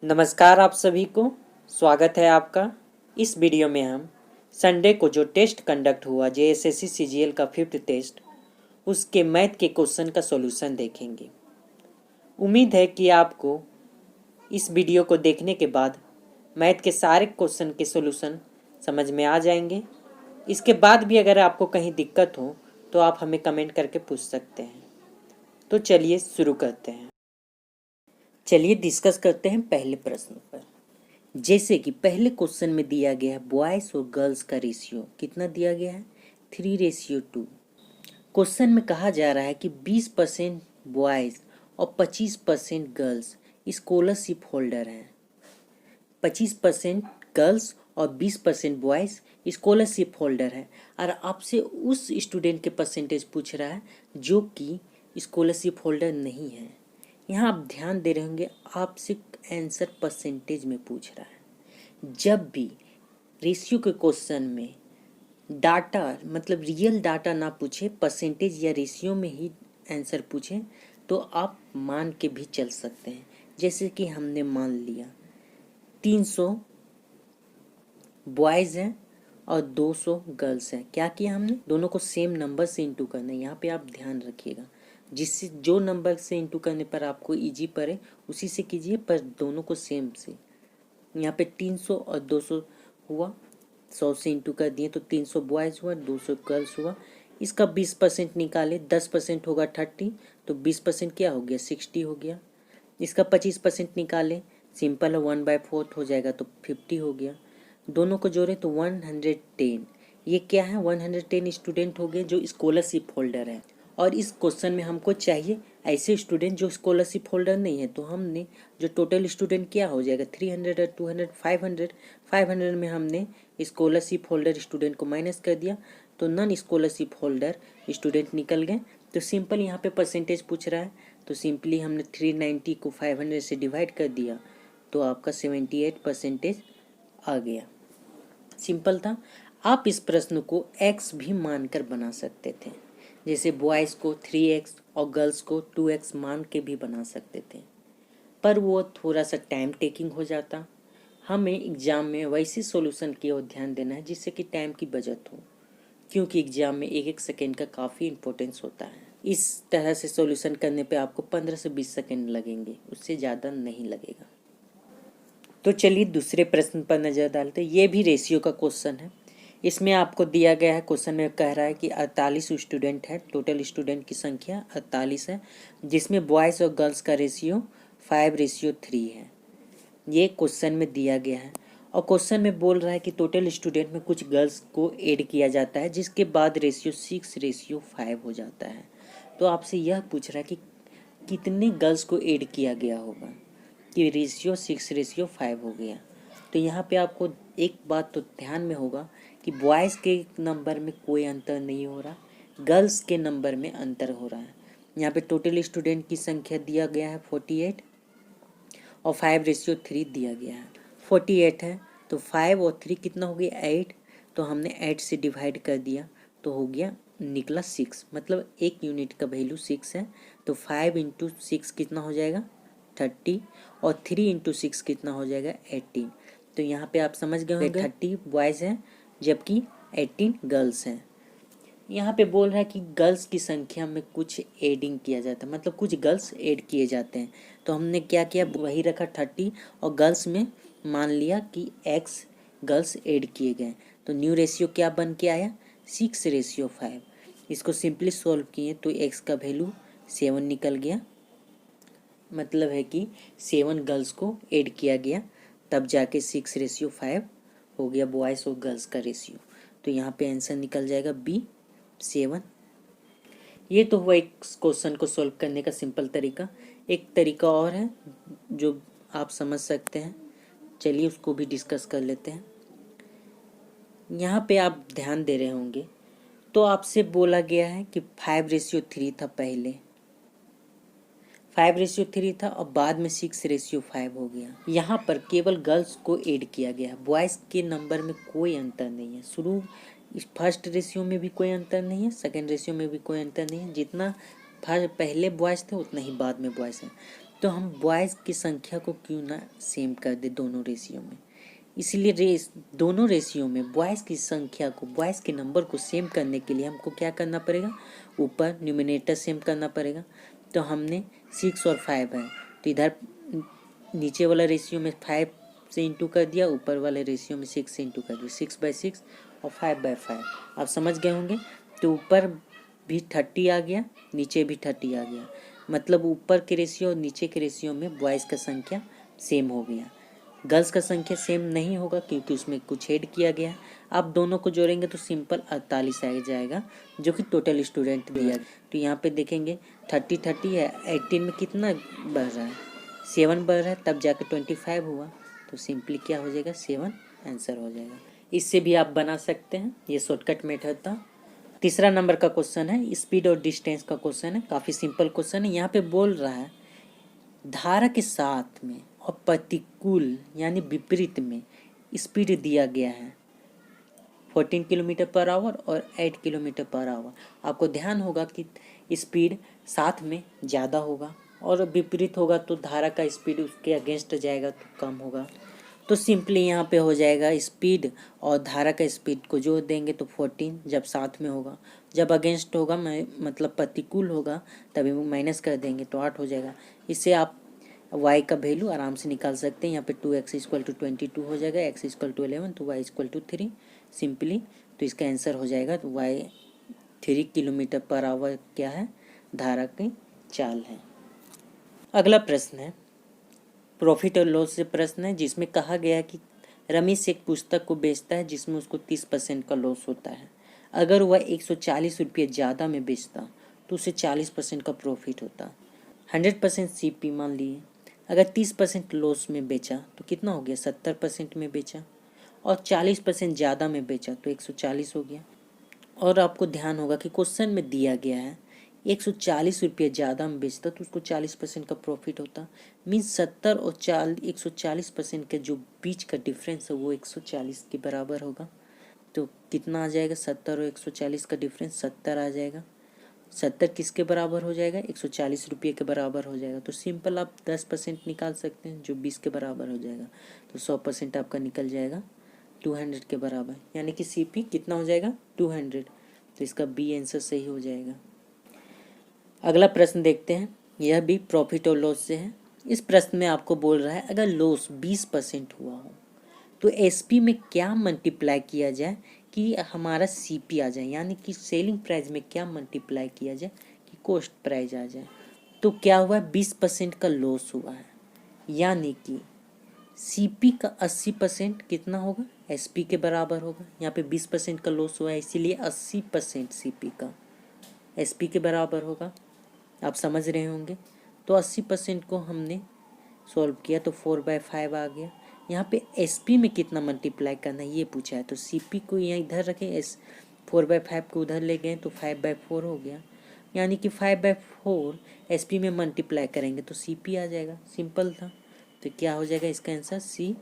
नमस्कार आप सभी को। स्वागत है आपका। इस वीडियो में हम संडे को जो टेस्ट कंडक्ट हुआ जेएसएससी सीजीएल का 5th टेस्ट, उसके मैथ के क्वेश्चन का सॉल्यूशन देखेंगे। उम्मीद है कि आपको इस वीडियो को देखने के बाद मैथ के सारे क्वेश्चन के सॉल्यूशन समझ में आ जाएंगे। इसके बाद भी अगर आपको कहीं दिक्कत हो तो आप हमें कमेंट करके पूछ सकते हैं। तो चलिए शुरू करते हैं। चलिए डिस्कस करते हैं पहले प्रश्न पर। जैसे कि पहले क्वेश्चन में दिया गया है बॉयज़ और गर्ल्स का रेशियो कितना दिया गया है 3:2। क्वेश्चन में कहा जा रहा है कि 20% बॉयज़ और 25% गर्ल्स स्कॉलरशिप होल्डर हैं। 25% गर्ल्स और 20% बॉयज़ स्कॉलरशिप होल्डर है और आपसे उस स्टूडेंट के परसेंटेज पूछ रहा है जो कि स्कॉलरशिप होल्डर नहीं है। यहाँ आप ध्यान दे रहे होंगे, आपसे आंसर परसेंटेज में पूछ रहा है। जब भी रेशियो के क्वेश्चन में डाटा मतलब रियल डाटा ना पूछे, परसेंटेज या रेशियो में ही आंसर पूछे तो आप मान के भी चल सकते हैं। जैसे कि हमने मान लिया 300 बॉयज़ हैं और 200 गर्ल्स हैं। क्या किया हमने, दोनों को सेम नंबर से इंटू करना है। यहाँ पे आप ध्यान रखिएगा, जिससे जो नंबर से इंटू करने पर आपको इजी पड़े उसी से कीजिए, पर दोनों को सेम से। यहाँ पे 300 और 200 हुआ, 100 से इंटू कर दिए तो 300 बॉयज़ हुआ, 200 गर्ल्स हुआ। इसका 20% निकाले, 10% होगा 30, तो 20% क्या हो गया 60 हो गया। इसका 25% निकाले, सिंपल है 1/4 हो जाएगा तो 50 हो गया। दोनों को जोड़े तो 110। ये क्या है 110 स्टूडेंट हो गए जो स्कॉलरशिप होल्डर है। और इस क्वेश्चन में हमको चाहिए ऐसे स्टूडेंट जो स्कॉलरशिप होल्डर नहीं है, तो हमने जो टोटल स्टूडेंट क्या हो जाएगा 300 और 200 500 में हमने स्कॉलरशिप होल्डर स्टूडेंट को माइनस कर दिया तो नॉन स्कॉलरशिप होल्डर स्टूडेंट निकल गए। तो सिंपल यहाँ पे परसेंटेज पूछ रहा है तो सिंपली हमने 390 को 500 से डिवाइड कर दिया तो आपका 78% आ गया। सिंपल था। आप इस प्रश्न को x भी मानकर बना सकते थे, जैसे बॉयज़ को 3x और गर्ल्स को 2x मान के भी बना सकते थे, पर वो थोड़ा सा टाइम टेकिंग हो जाता। हमें एग्ज़ाम में वैसे सॉल्यूशन की ओर ध्यान देना है जिससे कि टाइम की बचत हो, क्योंकि एग्ज़ाम में एक एक सेकेंड का काफ़ी इंपॉर्टेंस होता है। इस तरह से सॉल्यूशन करने पे आपको 15 से 20 सेकेंड लगेंगे, उससे ज़्यादा नहीं लगेगा। तो चलिए दूसरे प्रश्न पर नज़र डालते हैं। ये भी रेशियो का क्वेश्चन है। इसमें आपको दिया गया है, क्वेश्चन में कह रहा है कि 48 स्टूडेंट है, टोटल स्टूडेंट की संख्या 48 है, जिसमें बॉयज़ और गर्ल्स का रेशियो 5:3 है। ये क्वेश्चन में दिया गया है और क्वेश्चन में बोल रहा है कि टोटल स्टूडेंट में कुछ गर्ल्स को ऐड किया जाता है जिसके बाद रेशियो 6:5 हो जाता है। तो आपसे यह पूछ रहा है कि कितने गर्ल्स को ऐड किया गया होगा कि रेशियो 6:5 हो गया। तो यहाँ पे आपको एक बात तो ध्यान में होगा कि बॉयज़ के नंबर में कोई अंतर नहीं हो रहा, गर्ल्स के नंबर में अंतर हो रहा है। यहाँ पे टोटल स्टूडेंट की संख्या दिया गया है 48 और 5:3 दिया गया है। 48 है तो 5 और 3 कितना हो गया 8, तो हमने 8 से डिवाइड कर दिया तो हो गया निकला 6, मतलब एक यूनिट का वैल्यू 6 है। तो 5 इंटू 6 कितना हो जाएगा 30 और 3 इंटू 6 कितना हो जाएगा 18। तो यहाँ पे आप समझ गए होंगे 30 बॉयज़ हैं जबकि 18 गर्ल्स हैं। यहाँ पे बोल रहा है कि गर्ल्स की संख्या में कुछ एडिंग किया जाता है, मतलब कुछ गर्ल्स ऐड किए जाते हैं। तो हमने क्या किया वही रखा 30 और गर्ल्स में मान लिया कि x गर्ल्स ऐड किए गए। तो न्यू रेशियो क्या बन के आया 6:5। इसको सिंपली सॉल्व किए तो x का वैल्यू 7 निकल गया, मतलब है कि 7 गर्ल्स को ऐड किया गया तब जाके 6:5 हो गया बॉयज़ और गर्ल्स का रेशियो। तो यहाँ पे आंसर निकल जाएगा B 7। ये तो हुआ एक क्वेश्चन को सॉल्व करने का सिंपल तरीका। एक तरीका और है जो आप समझ सकते हैं, चलिए उसको भी डिस्कस कर लेते हैं। यहाँ पे आप ध्यान दे रहे होंगे तो आपसे बोला गया है कि 5:3 था, पहले 5:3 था और बाद में 6:5 हो गया। यहाँ पर केवल गर्ल्स को ऐड किया गया है, बॉयज़ के नंबर में कोई अंतर नहीं है। शुरू इस फर्स्ट रेशियो में भी कोई अंतर नहीं है, सेकंड रेशियो में भी कोई अंतर नहीं है। जितना पहले बॉयज़ थे उतना ही बाद में बॉयज़ हैं। तो हम बॉयज़ की संख्या को क्यों ना सेम कर दे दोनों रेशियो में। इसलिए दोनों रेशियो में बॉयज़ की संख्या को, बॉयज़ के नंबर को सेम करने के लिए हमको क्या करना पड़ेगा, ऊपर न्यूमिनेटर सेम करना पड़ेगा। तो हमने 6 और 5 है, तो इधर नीचे वाला रेशियो में 5 से इंटू कर दिया, ऊपर वाले रेशियो में 6 से इंटू कर दिया, 6/6 और 5/5। आप समझ गए होंगे। तो ऊपर भी 30 आ गया, नीचे भी 30 आ गया, मतलब ऊपर के रेशियो और नीचे के रेशियो में बॉयज़ का संख्या सेम हो गया। गर्ल्स का संख्या सेम नहीं होगा क्योंकि उसमें कुछ ऐड किया गया है। आप दोनों को जोड़ेंगे तो सिंपल 48 आ जाएगा, जो कि टोटल स्टूडेंट दिया। तो यहाँ पे देखेंगे 30 है, 18 में कितना बढ़ रहा है, 7 बढ़ रहा है, तब जाके 25 हुआ। तो सिंपली क्या हो जाएगा, 7 आंसर हो जाएगा। इससे भी आप बना सकते हैं, ये शॉर्टकट मेथड था। तीसरा नंबर का क्वेश्चन है, स्पीड और डिस्टेंस का क्वेश्चन है, काफ़ी सिंपल क्वेश्चन है। यहाँ पे बोल रहा है धारा के साथ में और प्रतिकूल यानी विपरीत में स्पीड दिया गया है 14 किलोमीटर पर आवर और 8 किलोमीटर पर आवर। आपको ध्यान होगा कि स्पीड साथ में ज़्यादा होगा और विपरीत होगा तो धारा का स्पीड उसके अगेंस्ट जाएगा तो कम होगा। तो सिंपली यहाँ पे हो जाएगा स्पीड और धारा का स्पीड को जोड़ देंगे तो 14 जब साथ में होगा, जब अगेंस्ट होगा मतलब प्रतिकूल होगा तभी माइनस कर देंगे तो 8 हो जाएगा। इससे आप y का वैल्यू आराम से निकाल सकते हैं। यहाँ पे 2x = 22 हो जाएगा, x = 11 तो y = 3 सिंपली। तो इसका आंसर हो जाएगा तो y 3 किलोमीटर पर आवर क्या है, धारा की चाल है। अगला प्रश्न है प्रॉफिट और लॉस से प्रश्न है, जिसमें कहा गया है कि रमेश एक पुस्तक को बेचता है जिसमें उसको 30% का लॉस होता है। अगर वह 140 रुपये ज़्यादा में बेचता तो उसे 40% का प्रॉफिट होता। 100% CP मान लिए। अगर 30% लॉस में बेचा तो कितना हो गया, 70% में बेचा, और 40% ज़्यादा में बेचा तो 140 हो गया। और आपको ध्यान होगा कि क्वेश्चन में दिया गया है 140 रुपये ज़्यादा में बेचता तो उसको 40% का प्रॉफिट होता। मीन्स 70 और 140% के जो बीच का डिफरेंस है वो 140 के बराबर होगा। तो कितना आ जाएगा, 70 और 140 का डिफरेंस 70 आ जाएगा। 70 किसके बराबर हो जाएगा, 140 रुपये के बराबर हो जाएगा। तो सिंपल आप 10% निकाल सकते हैं जो 20 के बराबर हो जाएगा। तो 100% आपका निकल जाएगा 200 के बराबर, यानी कि CP कितना हो जाएगा, 200। तो इसका B आंसर सही हो जाएगा। अगला प्रश्न देखते हैं, यह भी प्रॉफिट और लॉस से है। इस प्रश्न में आपको बोल रहा है अगर लॉस 20% हुआ हो तो SP में क्या मल्टीप्लाई किया जाए कि हमारा CP आ जाए, यानी कि सेलिंग प्राइस में क्या मल्टीप्लाई किया जाए कि कॉस्ट प्राइस आ जाए। तो क्या हुआ, 20% का लॉस हुआ है, यानी कि CP का 80% कितना होगा, SP के बराबर होगा। यहाँ पे 20% का लॉस हुआ है इसीलिए 80% CP का SP के बराबर होगा। आप समझ रहे होंगे। तो 80% को हमने सॉल्व किया तो 4/5 आ गया। यहाँ पे SP में कितना मल्टीप्लाई करना है ये पूछा है, तो CP को यहाँ इधर रखें, 4/5 को उधर ले गए तो 5/4 हो गया, यानी कि 5/4 SP में मल्टीप्लाई करेंगे तो CP आ जाएगा। सिंपल था। तो क्या हो जाएगा इसका आंसर, C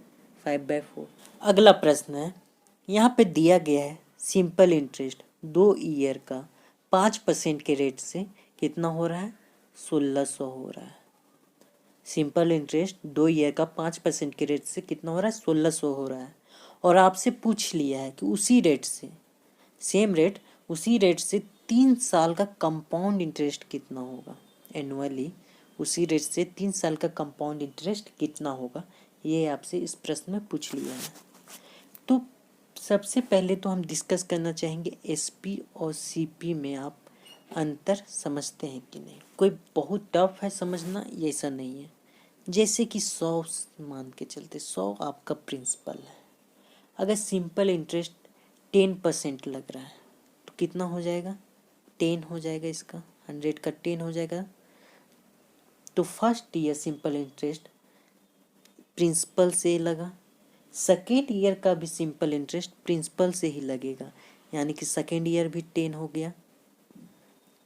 5/4। अगला प्रश्न है, यहाँ पे दिया गया है सिंपल इंटरेस्ट 2 ईयर का 5% के रेट से कितना हो रहा है, 1600 हो रहा है। सिंपल इंटरेस्ट 2 ईयर का 5% के रेट से कितना हो रहा है, 1600 हो रहा है। और आपसे पूछ लिया है कि उसी रेट से, सेम रेट, उसी रेट से 3 साल का कंपाउंड इंटरेस्ट कितना होगा एनुअली। उसी रेट से 3 साल का कंपाउंड इंटरेस्ट कितना होगा, ये आपसे इस प्रश्न में पूछ लिया है। तो सबसे पहले तो हम डिस्कस करना चाहेंगे SP और CP में आप अंतर समझते हैं कि नहीं। कोई बहुत टफ है समझना, ये ऐसा नहीं है। जैसे कि 100 मान के चलते, 100 आपका प्रिंसिपल है। अगर सिंपल इंटरेस्ट 10% लग रहा है तो कितना हो जाएगा, 10 हो जाएगा। इसका 100 का 10 हो जाएगा। तो first year simple interest principal से लगा, सेकेंड ईयर का भी सिंपल इंटरेस्ट प्रिंसिपल से ही लगेगा, यानी कि सेकेंड ईयर भी 10 हो गया,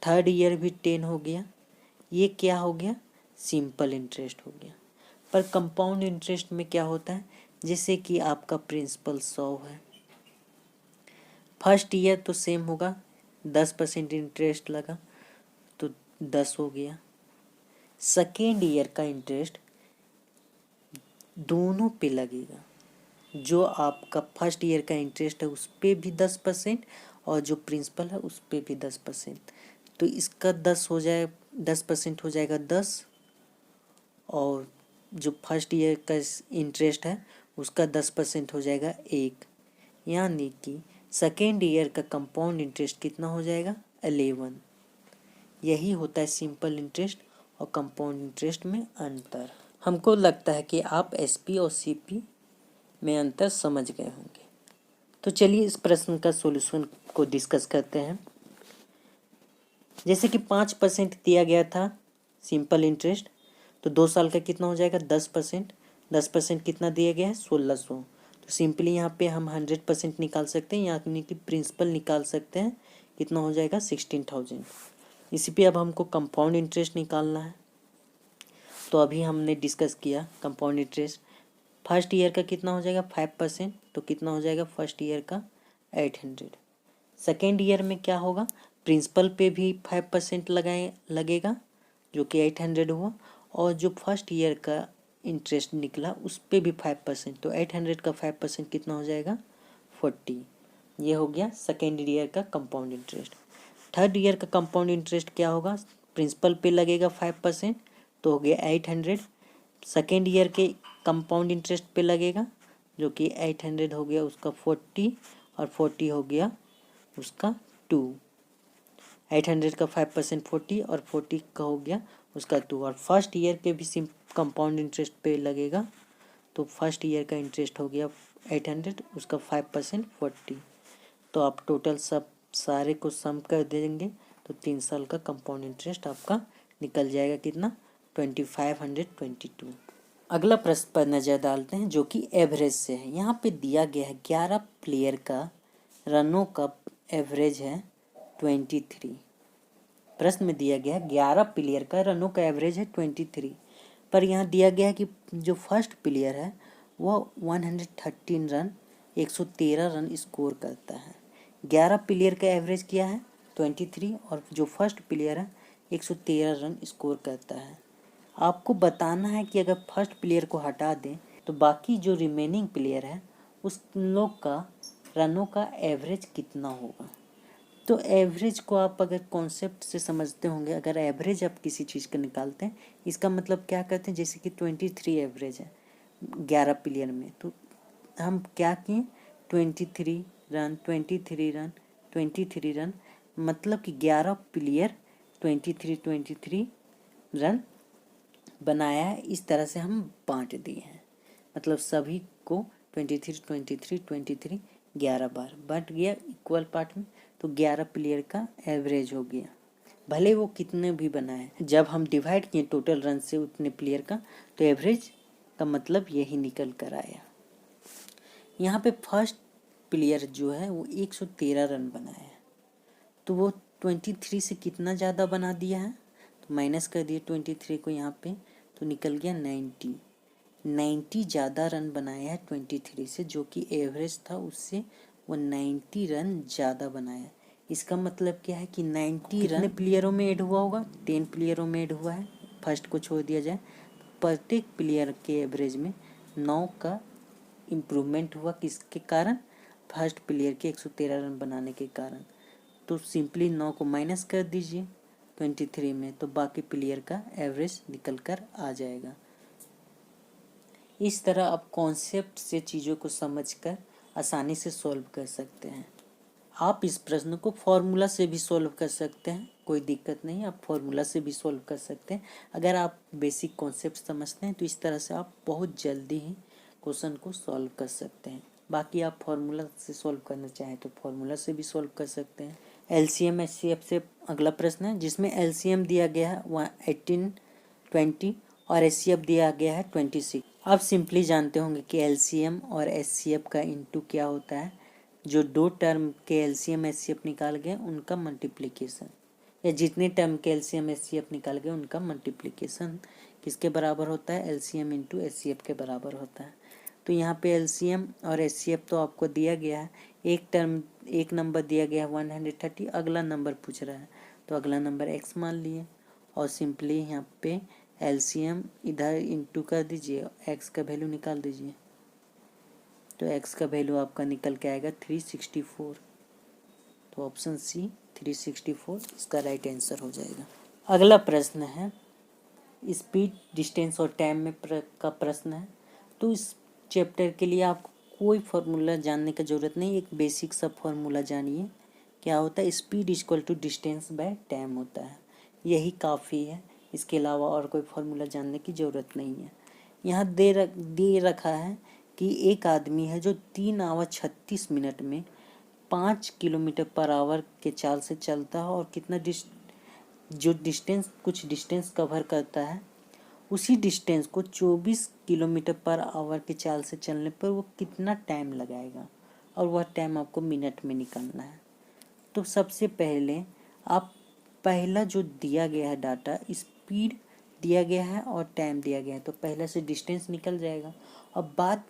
थर्ड ईयर भी 10 हो गया। ये क्या हो गया, सिंपल इंटरेस्ट हो गया। पर कंपाउंड इंटरेस्ट में क्या होता है, जैसे कि आपका प्रिंसिपल 100 है, फर्स्ट ईयर तो सेम होगा, 10% इंटरेस्ट लगा तो 10 हो गया। सेकेंड ईयर का इंटरेस्ट दोनों पे लगेगा। जो आपका फर्स्ट ईयर का इंटरेस्ट है उस पे भी 10% और जो प्रिंसिपल है उस पे भी 10%। तो इसका 10% हो जाएगा 10, और जो फर्स्ट ईयर का इंटरेस्ट है उसका 10% हो जाएगा 1। यानी कि सेकेंड ईयर का कंपाउंड इंटरेस्ट कितना हो जाएगा 11। यही होता है सिंपल इंटरेस्ट और कंपाउंड इंटरेस्ट में अंतर। हमको लगता है कि आप एसपी और सीपी में अंतर समझ गए होंगे। तो चलिए इस प्रश्न का सॉल्यूशन को डिस्कस करते हैं। जैसे कि 5% दिया गया था सिंपल इंटरेस्ट, तो 2 साल का कितना हो जाएगा 10%। 10% कितना दिया गया है 1600। तो सिंपली यहाँ पे हम 100% निकाल सकते हैं, यानी कि प्रिंसिपल निकाल सकते हैं। कितना हो जाएगा 16,000। इसी पे अब हमको कंपाउंड इंटरेस्ट निकालना है। तो अभी हमने डिस्कस किया कंपाउंड इंटरेस्ट। फर्स्ट ईयर का कितना हो जाएगा 5%, तो कितना हो जाएगा फर्स्ट ईयर का 800। सेकेंड ईयर में क्या होगा, प्रिंसिपल पे भी 5% लगेगा जो कि 800 हुआ, और जो फर्स्ट ईयर का इंटरेस्ट निकला उस पे भी 5%, तो 800 का 5% कितना हो जाएगा 40। ये हो गया सेकेंड ईयर का कंपाउंड इंटरेस्ट। थर्ड ईयर का कंपाउंड इंटरेस्ट क्या होगा, प्रिंसिपल पे लगेगा 5%, तो हो गया 800। सेकेंड ईयर के कंपाउंड इंटरेस्ट पे लगेगा जो कि 800 हो गया उसका 40, और 40 हो गया उसका 2। 800 का 5% 40 और 40 का हो गया उसका 2। और फर्स्ट ईयर के भी कंपाउंड इंटरेस्ट पे लगेगा, तो फर्स्ट ईयर का इंटरेस्ट हो गया 800, उसका 5% 40। तो आप टोटल सब सारे को सम कर देंगे तो 3 साल का कंपाउंड इंटरेस्ट आपका निकल जाएगा कितना 2522। अगला प्रश्न पर नज़र डालते हैं जो कि एवरेज से है। यहाँ पे दिया गया है 11 प्लेयर का रनों का एवरेज है 23। प्रश्न में दिया गया है 11 प्लेयर का रनों का एवरेज है 23, पर यहाँ दिया गया है कि जो फर्स्ट प्लेयर है वह 113 रन 113 रन स्कोर करता है। 11 प्लेयर का एवरेज क्या है 23, और जो फर्स्ट प्लेयर है 113 रन स्कोर करता है। आपको बताना है कि अगर फर्स्ट प्लेयर को हटा दें तो बाकी जो रिमेनिंग प्लेयर है उस लोग का रनों का एवरेज कितना होगा। तो एवरेज को आप अगर कॉन्सेप्ट से समझते होंगे, अगर एवरेज आप किसी चीज़ का निकालते हैं इसका मतलब क्या करते हैं, जैसे कि 23 एवरेज है 11 प्लेयर में, तो हम क्या किए 23 रन 23 रन 23 रन, मतलब कि 11 प्लेयर 23 रन बनाया है। इस तरह से हम बांट दिए हैं, मतलब सभी को 23 11 बार बट गया इक्वल पार्ट में, तो 11 प्लेयर का एवरेज हो गया, भले वो कितने भी बनाए। जब हम डिवाइड किए टोटल रन से उतने प्लेयर का, तो एवरेज का मतलब यही निकल कर आया। यहाँ पे फर्स्ट प्लेयर जो है वो 113 रन बनाया है, तो वो 23 से कितना ज़्यादा बना दिया है, तो माइनस कर दिए 23 को यहाँ पे, तो निकल गया 90 ज़्यादा रन बनाया है 23 से, जो कि एवरेज था उससे वो 90 रन ज़्यादा बनाया। इसका मतलब क्या है कि 90 रन प्लेयरों में ऐड हुआ होगा, 10 प्लेयरों में ऐड हुआ है, फर्स्ट को छोड़ दिया जाए। प्रत्येक प्लेयर के एवरेज में 9 का इम्प्रूवमेंट हुआ, किसके कारण, फर्स्ट प्लेयर के 113 रन बनाने के कारण। तो सिंपली 9 को माइनस कर दीजिए 23 में, तो बाकी प्लेयर का एवरेज निकल कर आ जाएगा। इस तरह आप कॉन्सेप्ट से चीज़ों को समझकर आसानी से सॉल्व कर सकते हैं। आप इस प्रश्न को फॉर्मूला से भी सॉल्व कर सकते हैं, कोई दिक्कत नहीं, आप फॉर्मूला से भी सॉल्व कर सकते हैं। अगर आप बेसिक कॉन्सेप्ट समझते हैं तो इस तरह से आप बहुत जल्दी ही क्वेश्चन को सॉल्व कर सकते हैं। बाकी आप फॉर्मूला से सॉल्व करना चाहें तो फॉर्मूला से भी सॉल्व कर सकते हैं। LCM HCF से अगला प्रश्न है जिसमें LCM दिया गया है 18, 20 और HCF दिया गया है 26। आप सिंपली जानते होंगे कि LCM और HCF का इनटू क्या होता है, जो दो टर्म के LCM HCF निकाल गए उनका मल्टीप्लिकेशन, या जितने टर्म के LCM HCF निकाल गए उनका मल्टीप्लिकेशन किसके बराबर होता है, LCM इंटू HCF के बराबर होता है। तो यहाँ पे LCM और HCF तो आपको दिया गया है, एक नंबर दिया गया है 130, अगला नंबर पूछ रहा है तो अगला नंबर x मान लिए, और सिंपली यहाँ पे एलसीएम इधर इंटू कर दीजिए, एक्स का वैल्यू निकाल दीजिए, तो एक्स का वैल्यू आपका निकल के आएगा 364। तो ऑप्शन सी 364 इसका राइट आंसर हो जाएगा। अगला प्रश्न है स्पीड, डिस्टेंस और टाइम में का प्रश्न है। तो इस चैप्टर के लिए आपको कोई फार्मूला जानने का ज़रूरत नहीं, एक बेसिक सा फार्मूला जानिए। क्या होता है? Speed equal to distance by time होता है, यही काफ़ी है। इसके अलावा और कोई फार्मूला जानने की ज़रूरत नहीं है। यहाँ दे रखा है कि एक आदमी है जो 3 आवर 36 मिनट में 5 किलोमीटर पर आवर के चाल से चलता है और कुछ डिस्टेंस कवर करता है, उसी डिस्टेंस को 24 किलोमीटर पर आवर के चाल से चलने पर वो कितना टाइम लगाएगा, और वह टाइम आपको मिनट में निकालना है। तो सबसे पहले आप पहला जो दिया गया है डाटा, स्पीड दिया गया है और टाइम दिया गया है, तो पहले से डिस्टेंस निकल जाएगा। अब बाद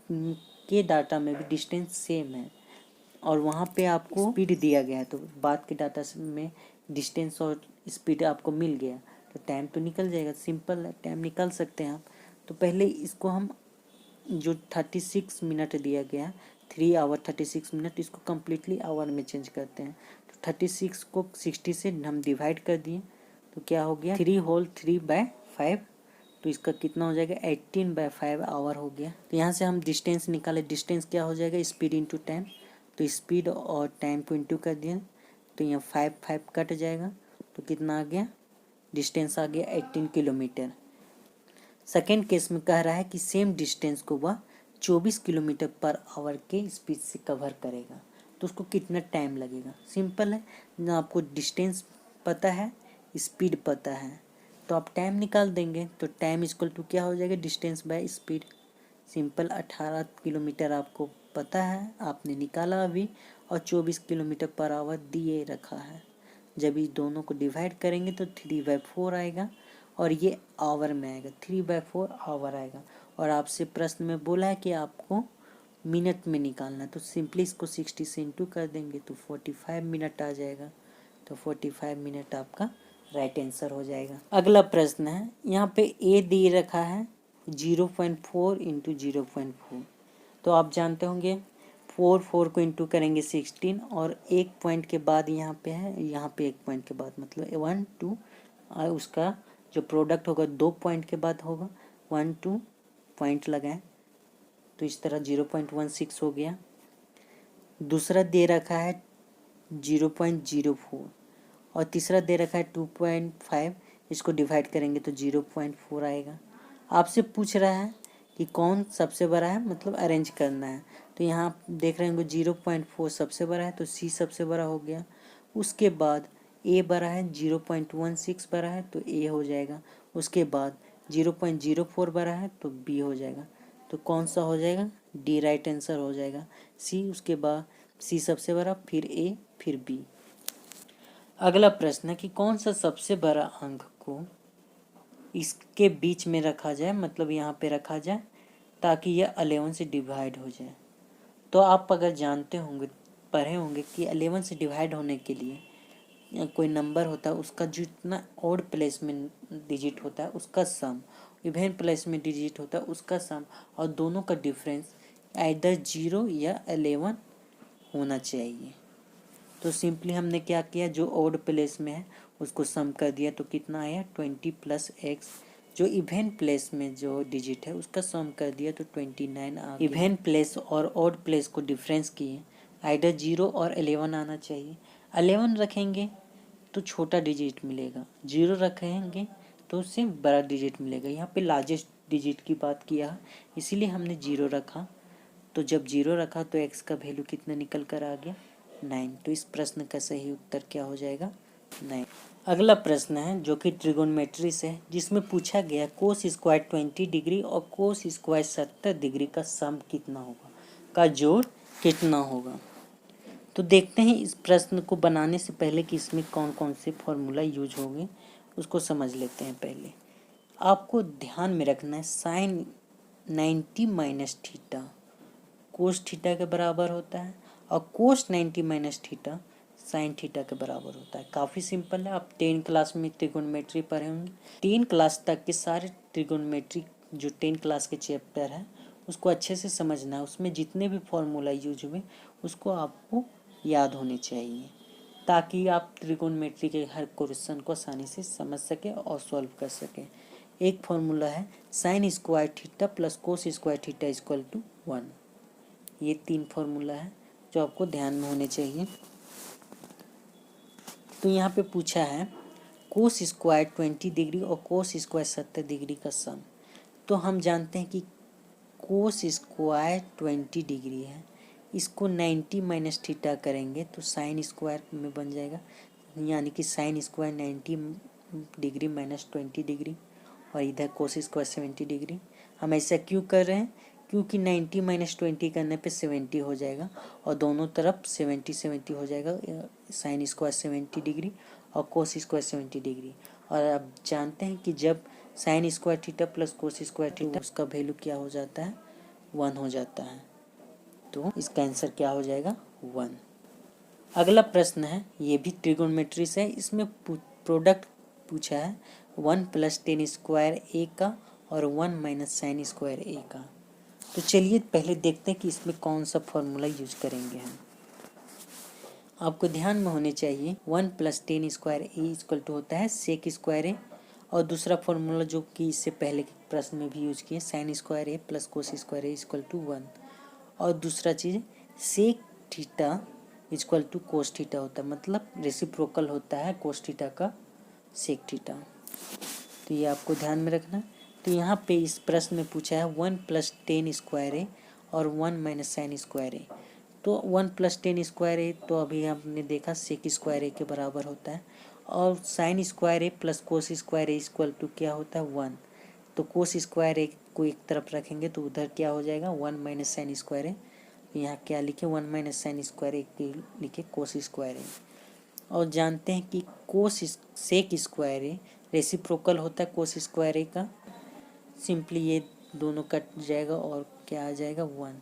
के डाटा में भी डिस्टेंस सेम है और वहाँ पे आपको स्पीड दिया गया है, तो बाद के डाटा में डिस्टेंस और स्पीड आपको मिल गया, तो टाइम तो निकल जाएगा। सिंपल है, टाइम निकाल सकते हैं आप। तो पहले इसको हम जो 36 मिनट दिया गया, 3 आवर 36 मिनट, इसको कम्प्लीटली आवर में चेंज करते हैं। तो 36 को 60 से हम डिवाइड कर दिए, तो क्या हो गया 3 होल 3/5, तो इसका कितना हो जाएगा 18/5 आवर हो गया। तो यहाँ से हम डिस्टेंस निकाले, डिस्टेंस क्या हो जाएगा स्पीड इंटू टाइम, तो स्पीड और टाइम को इंटू कर दिया, तो यहाँ 5 कट जाएगा, तो कितना आ गया डिस्टेंस आ गया 18 किलोमीटर। सेकेंड केस में कह रहा है कि सेम डिस्टेंस को वह 24 किलोमीटर पर आवर के स्पीड से कवर करेगा, तो उसको कितना टाइम लगेगा। सिंपल है, ना आपको डिस्टेंस पता है, स्पीड पता है, तो आप टाइम निकाल देंगे। तो टाइम इक्वल टू क्या हो जाएगा distance by speed. Simple, 18 kilometre आपको पता है, आपने निकाला अभी, और 24 किलोमीटर पर आवर दिए रखा है। जब इस दोनों को डिवाइड करेंगे तो 3/4 आएगा, और ये आवर में आएगा, 3/4 आवर आएगा। और आपसे प्रश्न में बोला है कि आपको मिनट में निकालना है, तो सिंपली इसको 60 से इंटू कर देंगे तो 45 मिनट आ जाएगा। तो 45 मिनट आपका राइट आंसर हो जाएगा। अगला प्रश्न है, यहाँ पे ए दे रखा है 0.4 इंटू 0.4। तो आप जानते होंगे 4 को इंटू करेंगे 16, और एक पॉइंट के बाद यहाँ पे है, यहाँ पे एक पॉइंट के बाद मतलब 1 2, उसका जो प्रोडक्ट होगा 2 पॉइंट के बाद होगा, 1 2 पॉइंट लगाएं, तो इस तरह 0.16 हो गया। दूसरा दे रखा है 0.04, और तीसरा दे रखा है 2.5, इसको डिवाइड करेंगे तो 0.4 आएगा। आपसे पूछ रहा है कि कौन सबसे बड़ा है, मतलब अरेंज करना है। तो यहाँ आप देख रहे होंगे 0.4 सबसे बड़ा है, तो सी सबसे बड़ा हो गया। उसके बाद ए बड़ा है, 0.16 बड़ा है, तो ए हो जाएगा। उसके बाद 0.04 बड़ा है, तो बी हो जाएगा। तो कौन सा हो जाएगा, डी राइट आंसर हो जाएगा। सी, उसके बाद सी सबसे बड़ा, फिर ए, फिर बी। अगला प्रश्न है कि कौन सा सबसे बड़ा अंक को इसके बीच में रखा जाए, मतलब यहाँ पे रखा जाए, ताकि यह 11 से डिवाइड हो जाए। तो आप अगर जानते होंगे, पढ़े होंगे कि 11 से डिवाइड होने के लिए कोई नंबर होता है, उसका जितना ऑड प्लेस में डिजिट होता है उसका सम, इवन प्लेस में डिजिट होता है उसका सम, और दोनों का डिफरेंस आइदर 0 या 11 होना चाहिए। तो सिंपली हमने क्या किया, जो ऑड प्लेस में है उसको सम कर दिया, तो कितना आया 20 + x। जो इवन प्लेस में जो डिजिट है उसका सम कर दिया, तो 29 आ गया। इवन प्लेस और ऑड प्लेस को डिफरेंस किए, आइदर 0 और 11 आना चाहिए। 11 रखेंगे तो छोटा डिजिट मिलेगा, 0 रखेंगे तो उससे बड़ा डिजिट मिलेगा। यहाँ पे लार्जेस्ट डिजिट की बात किया, इसीलिए हमने 0 रखा। तो जब 0 रखा तो x का वैल्यू कितना निकल कर आ गया 9। तो इस प्रश्न का सही उत्तर क्या हो जाएगा 9। अगला प्रश्न है जो कि ट्रिगोनोमेट्री से है, जिसमें पूछा गया कोस स्क्वायर 20 डिग्री और कोस स्क्वायर 70 डिग्री का सम कितना होगा, का जोड़ कितना होगा। तो देखते हैं इस प्रश्न को बनाने से पहले कि इसमें कौन कौन से फॉर्मूला यूज होंगे, उसको समझ लेते हैं। पहले आपको ध्यान में रखना है साइन 90 - थीटा कोस थीटा के बराबर होता है, और कोस 90 - थीटा साइन थीटा के बराबर होता है। काफ़ी सिंपल है। आप 10 क्लास में ट्रिगोनोमेट्री पढ़े होंगे। 10 क्लास तक के सारे ट्रिगोनोमेट्री जो 10 क्लास के चैप्टर है उसको अच्छे से समझना है। उसमें जितने भी फॉर्मूला यूज हुए उसको आपको याद होने चाहिए, ताकि आप ट्रिगोनोमेट्री के हर क्वेश्चन को आसानी से समझ सकें और सॉल्व कर सकें। एक फॉर्मूला है sine square theta plus cos square theta equal to 1। ये 3 फॉर्मूला है जो आपको ध्यान में होने चाहिए। तो यहाँ पे पूछा है कोस स्क्वायर 20 डिग्री और कोस स्क्वायर 70 डिग्री का सम। तो हम जानते हैं कि कोस स्क्वायर 20 डिग्री है, इसको 90 माइनस थीटा करेंगे तो साइन स्क्वायर में बन जाएगा, यानी कि sine square 90 degree minus 20 degree और इधर कोस स्क्वायर 70 डिग्री। हम ऐसा क्यों कर रहे हैं? क्योंकि 90 माइनस 20 करने पे 70 हो जाएगा और दोनों तरफ 70 हो जाएगा। साइन स्क्वायर 70 डिग्री और कोस स्क्वायर 70 डिग्री। और आप जानते हैं कि जब sign square theta plus cos square theta उसका वैल्यू क्या हो जाता है? 1 हो जाता है। तो इसका आंसर क्या हो जाएगा? 1। अगला प्रश्न है, ये भी ट्रिगोनोमेट्री से है। इसमें प्रोडक्ट पूछा है 1 प्लस टेन स्क्वायर ए का और 1 माइनस साइन स्क्वायर ए का। तो चलिए पहले देखते हैं कि इसमें कौन सा फॉर्मूला यूज करेंगे हम। आपको ध्यान में होने चाहिए 1 plus tan square A equal to होता है सेक स्क्वायर ए, और दूसरा फॉर्मूला जो कि इससे पहले के प्रश्न में भी यूज किए sine square A plus cos square A equal to 1, और दूसरा चीज़ sec theta equal to cos theta होता है, मतलब रेसिप्रोकल होता है कोस थीटा का सेक थीटा। तो ये आपको ध्यान में रखना। तो यहाँ पे इस प्रश्न में पूछा है 1 प्लस टेन स्क्वायर ए और 1 माइनस साइन स्क्वायर ए। तो 1 प्लस टेन स्क्वायर ए तो अभी हमने देखा सेक स्क्वायर ए के बराबर होता है, और sine square A plus cos square A equal to क्या होता है? 1। तो कोस स्क्वायर ए को एक तरफ रखेंगे तो उधर क्या हो जाएगा? 1 माइनस साइन स्क्वायर ए। यहाँ क्या लिखे? 1 माइनस साइन स्क्वायर ए लिखे कोस स्क्वायर ए। और जानते हैं कि कोस सेक स्क्वायर ए रेसिप्रोकल होता है कोस स्क्वायर ए का। सिंपली ये दोनों कट जाएगा और क्या आ जाएगा? 1।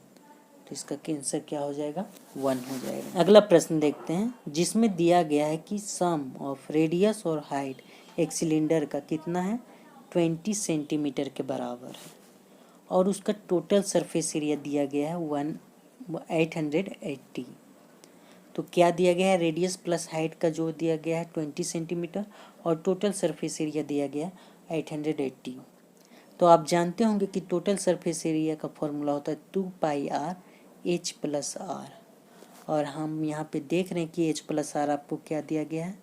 तो इसका आंसर क्या हो जाएगा? 1 हो जाएगा। अगला प्रश्न देखते हैं, जिसमें दिया गया है कि सम ऑफ रेडियस और हाइट एक सिलेंडर का कितना है? 20 सेंटीमीटर के बराबर है, और उसका टोटल सरफेस एरिया दिया गया है 880। तो क्या दिया गया है? रेडियस प्लस हाइट का जो दिया गया है 20 सेंटीमीटर और टोटल सरफेस एरिया दिया गया है 880। तो आप जानते होंगे कि टोटल सरफेस एरिया का फॉर्मूला होता है 2 पाई आर एच प्लस आर, और हम यहाँ पे देख रहे हैं कि एच प्लस आर आपको क्या दिया गया है?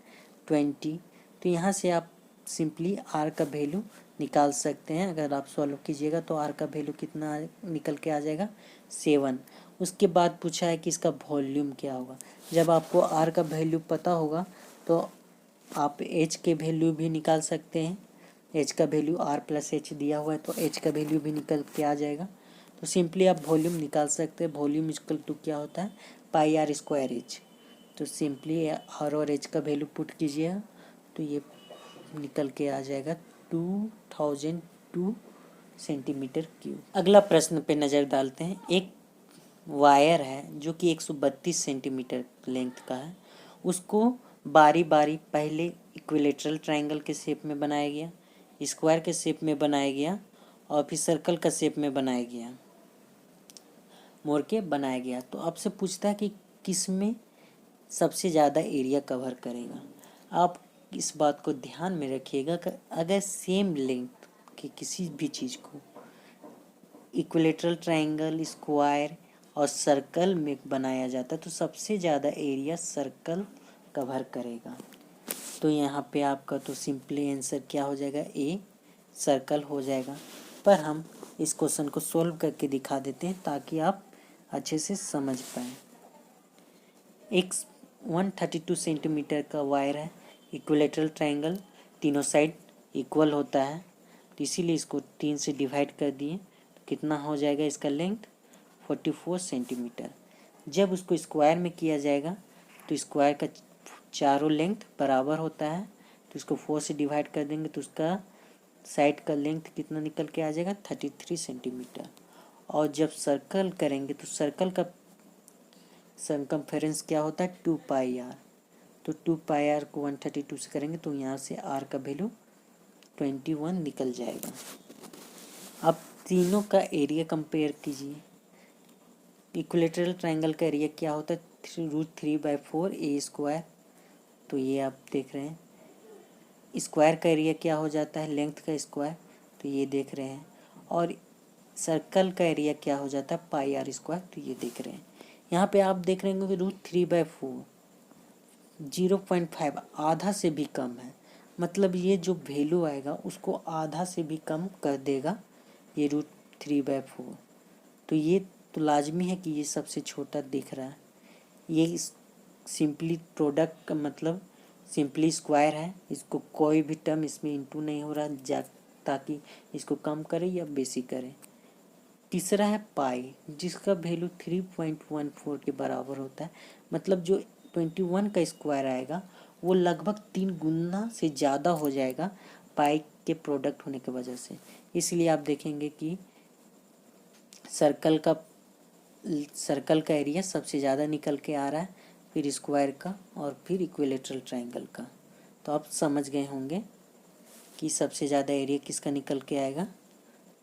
20। तो यहाँ से आप सिंपली आर का वैल्यू निकाल सकते हैं। अगर आप सॉल्व कीजिएगा तो आर का वैल्यू कितना निकल के आ जाएगा? 7। उसके बाद पूछा है कि इसका वॉल्यूम क्या होगा। जब आपको आर का वैल्यू पता होगा तो आप एच के वैल्यू भी निकाल सकते हैं। एच का वैल्यू आर प्लस एच दिया हुआ है तो एच का वैल्यू भी निकल के आ जाएगा। तो सिंपली आप वॉल्यूम निकाल सकते हैं। वॉल्यूम इक्वल टू क्या होता है? पाई आर स्क्वायर एच। तो सिंपली आर और एच का वैल्यू पुट कीजिए तो ये निकल के आ जाएगा 2002 सेंटीमीटर क्यूब। अगला प्रश्न पे नज़र डालते हैं। एक वायर है जो कि 132 सेंटीमीटर लेंथ का है, उसको बारी बारी पहले इक्विलेटरल ट्रायंगल के शेप में बनाया गया, स्क्वायर के शेप में बनाया गया और फिर सर्कल का शेप में बनाया गया, मोड़ के बनाया गया। तो आपसे पूछता है कि किस में सबसे ज़्यादा एरिया कवर करेगा। आप इस बात को ध्यान में रखिएगा कि अगर सेम लेंथ की किसी भी चीज़ को इक्विलेटरल ट्रायंगल, स्क्वायर और सर्कल में बनाया जाता है तो सबसे ज़्यादा एरिया सर्कल कवर करेगा। तो यहाँ पे आपका तो सिंपली आंसर क्या हो जाएगा? ए सर्कल हो जाएगा। पर हम इस क्वेश्चन को सॉल्व करके दिखा देते हैं ताकि आप अच्छे से समझ पाएँ। एक 132 सेंटीमीटर का वायर है, इक्विलेटरल ट्रायंगल, तीनों साइड इक्वल होता है तो इसीलिए इसको 3 से डिवाइड कर दिए। तो कितना हो जाएगा इसका लेंथ? 44 सेंटीमीटर। जब उसको स्क्वायर में किया जाएगा तो स्क्वायर का चारों लेंथ बराबर होता है, तो इसको 4 से डिवाइड कर देंगे तो उसका साइड का लेंथ कितना निकल के आ जाएगा? 33 सेंटीमीटर। और जब सर्कल करेंगे तो सर्कल का सर्कमफेरेंस क्या होता है? 2 पाई आर। तो 2πr को 132 से करेंगे तो यहाँ से r का वैल्यू 21 निकल जाएगा। अब तीनों का एरिया कंपेयर कीजिए। इक्विलेटरल ट्रायंगल का एरिया क्या होता है, √3/4 a²। तो ये आप देख रहे हैं। स्क्वायर का एरिया क्या हो जाता है, लेंथ का स्क्वायर, तो ये देख रहे हैं। और सर्कल का एरिया क्या हो जाता है, πr², तो ये देख रहे हैं। यहाँ पे आप देख रहे हैं कि √3/4 0.5 आधा से भी कम है, मतलब ये जो वैल्यू आएगा उसको आधा से भी कम कर देगा ये √3/4। तो ये तो लाजमी है कि ये सबसे छोटा दिख रहा है। ये सिंपली प्रोडक्ट का मतलब सिंपली स्क्वायर है, इसको कोई भी टर्म इसमें इंटू नहीं हो रहा ताकि इसको कम करे या बेसी करे। तीसरा है पाई, जिसका वैल्यू 3.14 के बराबर होता है, मतलब जो 21 का स्क्वायर आएगा वो लगभग 3 गुना से ज़्यादा हो जाएगा पाई के प्रोडक्ट होने की वजह से। इसलिए आप देखेंगे कि सर्कल का एरिया सबसे ज़्यादा निकल के आ रहा है, फिर स्क्वायर का और फिर इक्विलेटरल ट्रायंगल का। तो आप समझ गए होंगे कि सबसे ज़्यादा एरिया किसका निकल के आएगा,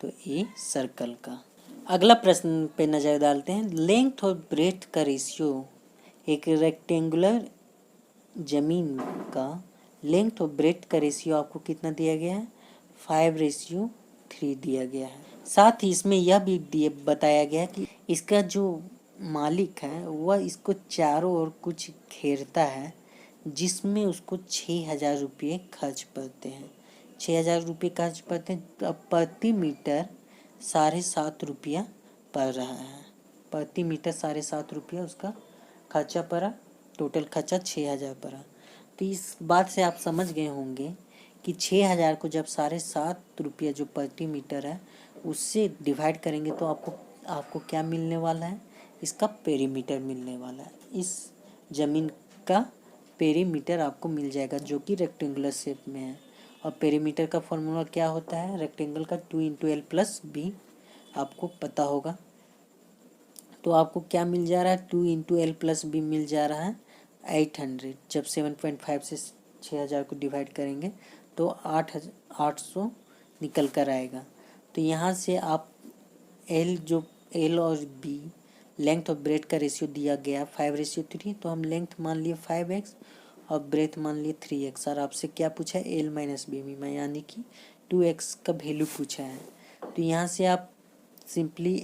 तो ये सर्कल का। अगला प्रश्न पे नज़र डालते हैं। लेंथ और ब्रेथ का रेशियो, एक रेक्टेंगुलर जमीन का लेंथ और ब्रेथ का रेशियो आपको कितना दिया गया है, 5:3 दिया गया है। साथ ही इसमें यह भी बताया गया है कि इसका जो मालिक है वह इसको चारों ओर कुछ घेरता है, जिसमें उसको 6,000 रुपये खर्च पड़ते हैं। 6,000 रुपये खर्च पड़ते हैं। अब प्रति मीटर 7.5 रुपया पड़ रहा है। प्रति मीटर 7.5 रुपया उसका खर्चा पड़ा, टोटल खर्चा 6,000 पड़ा। तो इस बात से आप समझ गए होंगे कि 6,000 को जब 7.5 रुपया जो प्रति मीटर है उससे डिवाइड करेंगे तो आपको क्या मिलने वाला है, इसका पेरीमीटर मिलने वाला है। इस ज़मीन का पेरीमीटर आपको मिल जाएगा जो कि रेक्टेंगुलर शेप में है। और पेरीमीटर का फॉर्मूला क्या होता है, रेक्टेंगल का 2 × l+b आपको पता होगा। तो आपको क्या मिल जा रहा है, 2 × l+b मिल जा रहा है 800। जब 7.5 से 6,000 को डिवाइड करेंगे तो 800 निकल कर आएगा। तो यहाँ से आप L और B लेंथ और ब्रेथ का रेशियो दिया गया 5:3, तो हम लेंथ मान लिए 5x और ब्रेथ मान लिए 3x। और आपसे क्या पूछा है, L - B में, यानी कि 2x का वैल्यू पूछा है। तो यहाँ से आप सिंपली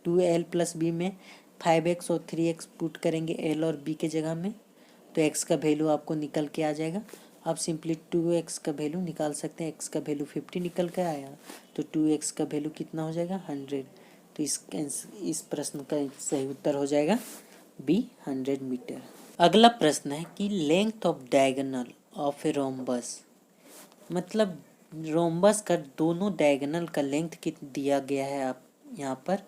2l + b में 5x और 3x पुट करेंगे L और B के जगह में, तो x का वैल्यू आपको निकल के आ जाएगा। आप सिंपली 2x का वैल्यू निकाल सकते हैं। x का वैल्यू 50 निकल कर आया, तो 2x का वैल्यू कितना हो जाएगा, 100। तो इस प्रश्न का सही उत्तर हो जाएगा B, 100 मीटर। अगला प्रश्न है कि length of diagonal of a rhombus, मतलब रोम्बस का दोनों डायगोनल का लेंथ कितना दिया गया है आप यहाँ पर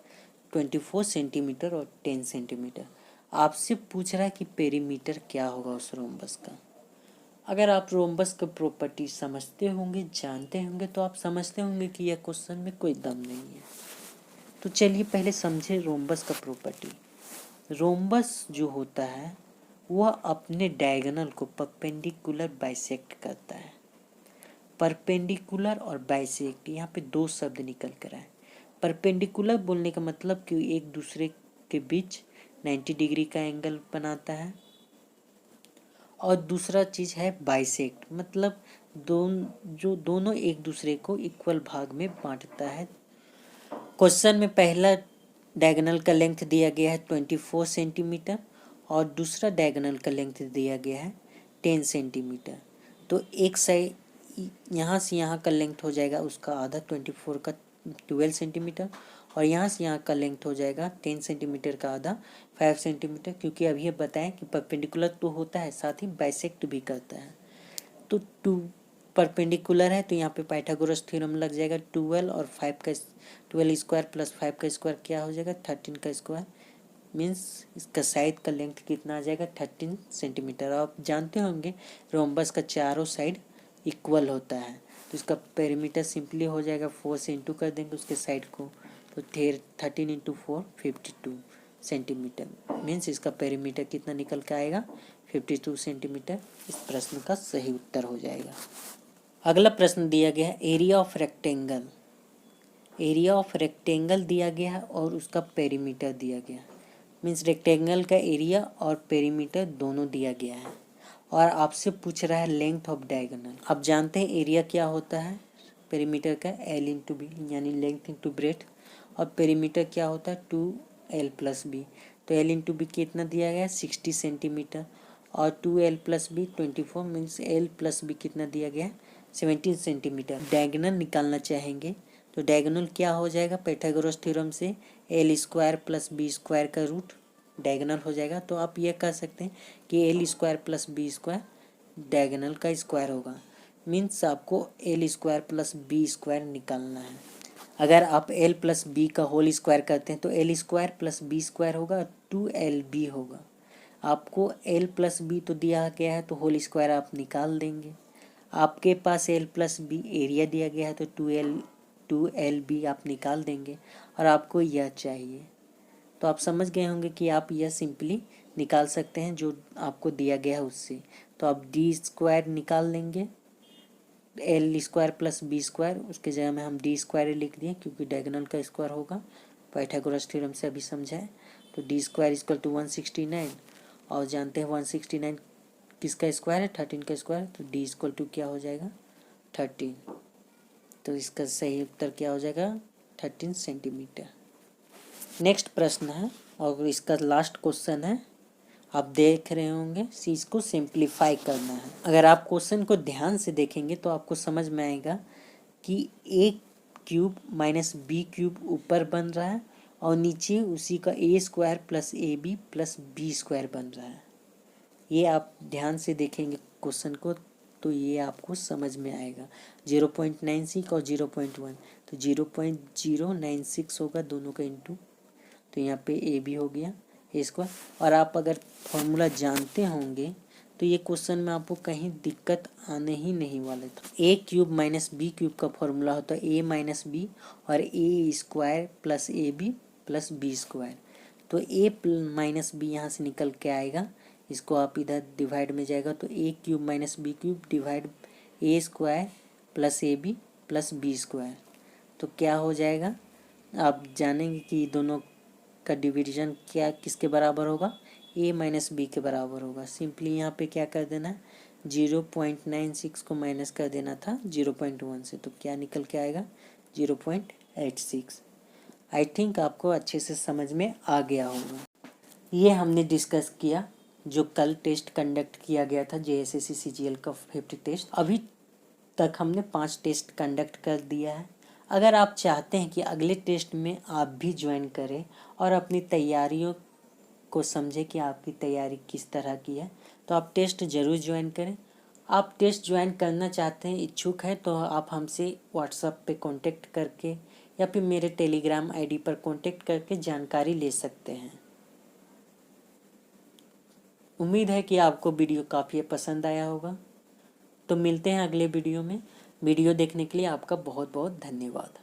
24 सेंटीमीटर और 10 सेंटीमीटर। आपसे पूछ रहा है कि पेरीमीटर क्या होगा उस रोम्बस का। अगर आप रोम्बस का प्रॉपर्टी समझते होंगे, जानते होंगे, तो आप समझते होंगे कि यह क्वेश्चन में कोई दम नहीं है। तो चलिए पहले समझे रोम्बस का प्रॉपर्टी। रोम्बस जो होता है वह अपने डायगोनल को परपेंडिकुलर बाइसेक्ट करता है। परपेंडिकुलर और बाइसेक्ट, यहाँ पे 2 शब्द निकल कर आए। परपेंडिकुलर बोलने का मतलब कि एक दूसरे के बीच 90 डिग्री का एंगल बनाता है, और दूसरा चीज़ है बाइसेक्ट, मतलब दोनों एक दूसरे को इक्वल भाग में बांटता है। क्वेश्चन में पहला डायगोनल का लेंथ दिया गया है 24 सेंटीमीटर और दूसरा डायगोनल का लेंथ दिया गया है 10 सेंटीमीटर। तो एक साइड यहाँ से यहाँ का लेंथ हो जाएगा उसका आधा, 24 का 12 सेंटीमीटर, और यहाँ से यहाँ का लेंथ हो जाएगा 10 सेंटीमीटर का आधा, 5 सेंटीमीटर। क्योंकि अभी ये बताएं कि परपेंडिकुलर तो होता है, साथ ही बाइसेक्ट भी करता है। तो 2 परपेंडिकुलर है तो यहाँ पे पाइथागोरस थ्योरम लग जाएगा। 12 और 5 का 12 स्क्वायर प्लस 5 का स्क्वायर क्या हो जाएगा, 13 का स्क्वायर, मीन्स इसका साइड का लेंथ कितना आ जाएगा, 13 सेंटीमीटर। आप जानते होंगे रोम्बस का चारों साइड इक्वल होता है, तो इसका पेरीमीटर सिंपली हो जाएगा 4 से इंटू कर देंगे उसके साइड को, तो 13 × 4 52। सेंटीमीटर, मीन्स इसका पेरीमीटर कितना निकल के आएगा 52 सेंटीमीटर। इस प्रश्न का सही उत्तर हो जाएगा। अगला प्रश्न दिया गया है area of rectangle. Area of rectangle दिया गया है और उसका पेरीमीटर दिया गया, मीन्स रेक्टेंगल का एरिया और पेरीमीटर दोनों दिया गया है और आपसे पूछ रहा है लेंथ ऑफ डायगोनल। आप जानते हैं एरिया क्या होता है पेरीमीटर का, L इंटू बी, यानी लेंथ इंटू ब्रेथ, और पेरीमीटर क्या होता है 2L प्लस बी। तो L इंटू बी कितना दिया गया है 60 सेंटीमीटर और 2L plus B 24, means L plus B कितना दिया गया है 17 सेंटीमीटर। डायगोनल निकालना चाहेंगे तो डायगोनल क्या हो जाएगा पाइथागोरस थ्योरम से L square plus B square का रूट डायगोनल हो जाएगा। तो आप ये कह सकते हैं कि L square plus B square diagonal का स्क्वायर होगा, मीन्स आपको L square plus B square निकालना है। अगर आप L प्लस बी का होल स्क्वायर करते हैं तो L square plus B square होगा 2LB होगा। आपको L प्लस बी तो दिया गया है तो होल स्क्वायर आप निकाल देंगे। आपके पास L प्लस बी एरिया दिया गया है तो 2LB आप निकाल देंगे और आपको यह चाहिए। तो आप समझ गए होंगे कि आप यह सिंपली निकाल सकते हैं जो आपको दिया गया है उससे। तो आप D स्क्वायर निकाल लेंगे, L square plus B square, उसके जगह में हम D स्क्वायर लिख दिए क्योंकि डायगोनल का स्क्वायर होगा, पाइथागोरस थ्योरम से अभी समझाए। तो D स्क्वायर इक्वल टू 169 और जानते हैं 169 किसका स्क्वायर है 13 का स्क्वायर, तो D इक्वल टू क्या हो जाएगा 13। तो इसका सही उत्तर क्या हो जाएगा 13 सेंटीमीटर। नेक्स्ट प्रश्न है और इसका लास्ट क्वेश्चन है, आप देख रहे होंगे चीज को सिंप्लीफाई करना है। अगर आप क्वेश्चन को ध्यान से देखेंगे तो आपको समझ में आएगा कि a cube minus B cube ऊपर बन रहा है और नीचे उसी का a square plus AB plus B square बन रहा है। ये आप ध्यान से देखेंगे क्वेश्चन को तो ये आपको समझ में आएगा। 0.96 और 0.1 तो 0.096 होगा दोनों का इंटू, तो यहाँ पे AB हो गया ए स्क्वायर। और आप अगर फॉर्मूला जानते होंगे तो ये क्वेश्चन में आपको कहीं दिक्कत आने ही नहीं वाले था। a cube minus B cube का फॉर्मूला होता है a माइनस बी और a square plus AB plus B square. तो a माइनस बी यहाँ से निकल के आएगा, इसको आप इधर डिवाइड में जाएगा तो a cube minus B cube divide a square plus AB plus B square. तो क्या हो जाएगा आप जानेंगे कि दोनों का डिवीजन क्या किसके बराबर होगा a माइनस बी के बराबर होगा। सिंपली यहाँ पे क्या कर देना है 0.96 को माइनस कर देना था 0.1 से, तो क्या निकल के आएगा 0.86। आई थिंक आपको अच्छे से समझ में आ गया होगा। ये हमने डिस्कस किया जो कल टेस्ट कंडक्ट किया गया था JSSC CGL का 50 टेस्ट। अभी तक हमने 5 टेस्ट कंडक्ट कर दिया है। अगर आप चाहते हैं कि अगले टेस्ट में आप भी ज्वाइन करें और अपनी तैयारियों को समझें कि आपकी तैयारी किस तरह की है तो आप टेस्ट ज़रूर ज्वाइन करें। आप टेस्ट ज्वाइन करना चाहते हैं, इच्छुक है तो आप हमसे व्हाट्सएप पे कांटेक्ट करके या फिर मेरे टेलीग्राम ID पर कांटेक्ट करके जानकारी ले सकते हैं। उम्मीद है कि आपको वीडियो काफ़ी पसंद आया होगा। तो मिलते हैं अगले वीडियो में। वीडियो देखने के लिए आपका बहुत बहुत धन्यवाद।